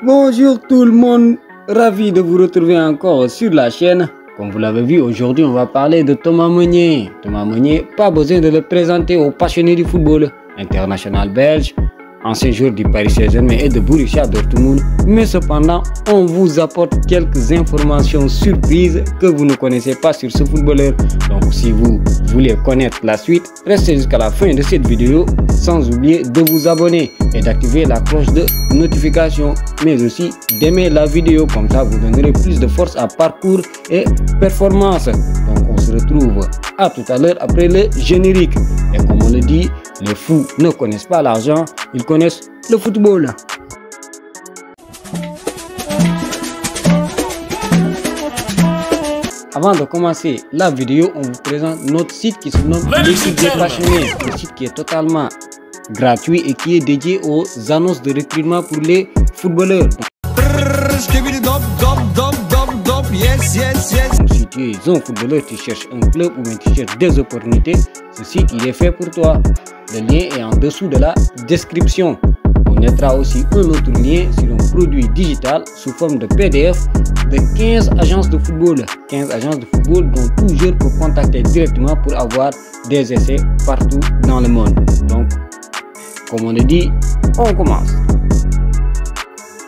Bonjour tout le monde, ravi de vous retrouver encore sur la chaîne. Comme vous l'avez vu, aujourd'hui on va parler de Thomas Meunier. Thomas Meunier, pas besoin de le présenter aux passionnés du football. International belge, ancien joueur du Paris Saint-Germain et de Borussia Dortmund. Mais cependant, on vous apporte quelques informations surprises que vous ne connaissez pas sur ce footballeur. Donc si vous voulez connaître la suite, restez jusqu'à la fin de cette vidéo sans oublier de vous abonner et d'activer la cloche de notification, mais aussi d'aimer la vidéo, comme ça vous donnerez plus de force à parcours et performance. Donc on se retrouve à tout à l'heure après le générique. Et comme on le dit, les fous ne connaissent pas l'argent, ils connaissent le football. Avant de commencer la vidéo, on vous présente notre site qui se nomme L'équipe des passionnés, un site qui est totalement gratuit et qui est dédié aux annonces de recrutement pour les footballeurs. Donc, si tu es un footballeur, tu cherches un club ou bien tu cherches des opportunités, ce site il est fait pour toi. Le lien est en dessous de la description. On mettra aussi un autre lien sur un produit digital sous forme de PDF de 15 agences de football. 15 agences de football dont tout joueur peut contacter directement pour avoir des essais partout dans le monde. Donc, comme on le dit, on commence.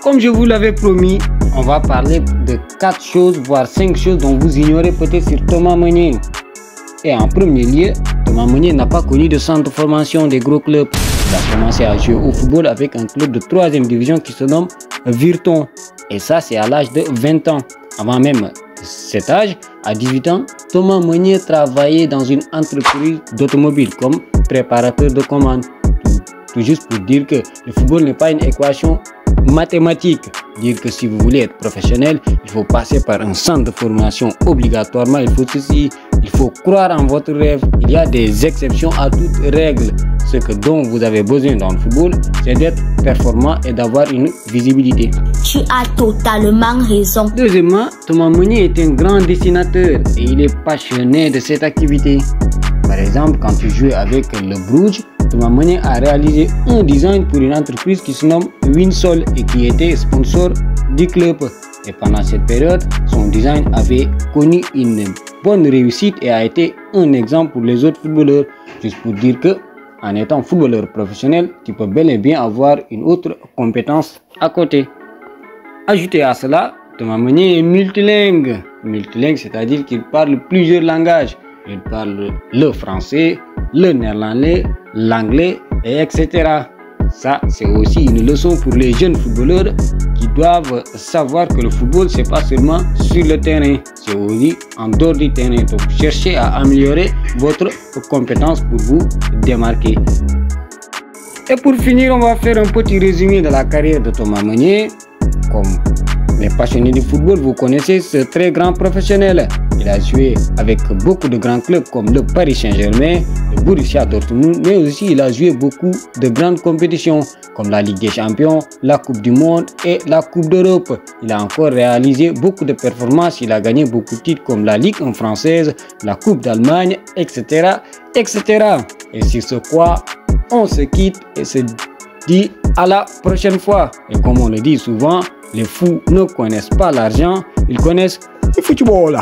Comme je vous l'avais promis, on va parler de 4 choses, voire 5 choses dont vous ignorez peut-être sur Thomas Meunier. Et en premier lieu, Thomas Meunier n'a pas connu de centre de formation des gros clubs. Il a commencé à jouer au football avec un club de 3e division qui se nomme Virton. Et ça, c'est à l'âge de 20 ans. Avant même cet âge, à 18 ans, Thomas Meunier travaillait dans une entreprise d'automobile comme préparateur de commandes. Tout juste pour dire que le football n'est pas une équation mathématique. Dire que si vous voulez être professionnel, il faut passer par un centre de formation obligatoirement. Il faut croire en votre rêve. Il y a des exceptions à toute règle. Ce dont vous avez besoin dans le football, c'est d'être performant et d'avoir une visibilité. Tu as totalement raison. Deuxièmement, Thomas Meunier est un grand dessinateur et il est passionné de cette activité. Par exemple, quand tu joues avec le Bruges, Thomas Meunier a réalisé un design pour une entreprise qui se nomme Winsol et qui était sponsor du club. Et pendant cette période, son design avait connu une bonne réussite et a été un exemple pour les autres footballeurs. Juste pour dire que, en étant footballeur professionnel, tu peux bel et bien avoir une autre compétence à côté. Ajoutez à cela, Thomas Meunier est multilingue. Multilingue, c'est-à-dire qu'il parle plusieurs langages. Il parle le français, le néerlandais, l'anglais, etc. Ça, c'est aussi une leçon pour les jeunes footballeurs qui doivent savoir que le football, c'est pas seulement sur le terrain, c'est aussi en dehors du terrain. Donc, cherchez à améliorer votre compétence pour vous démarquer. Et pour finir, on va faire un petit résumé de la carrière de Thomas Meunier. Comme les passionnés du football, vous connaissez ce très grand professionnel. Il a joué avec beaucoup de grands clubs comme le Paris Saint-Germain, le Borussia Dortmund, mais aussi il a joué beaucoup de grandes compétitions comme la Ligue des Champions, la Coupe du Monde et la Coupe d'Europe. Il a encore réalisé beaucoup de performances, il a gagné beaucoup de titres comme la Ligue 1 française, la Coupe d'Allemagne, etc., etc. Et sur ce quoi, on se quitte et se dit à la prochaine fois. Et comme on le dit souvent, les fous ne connaissent pas l'argent, ils connaissent le football.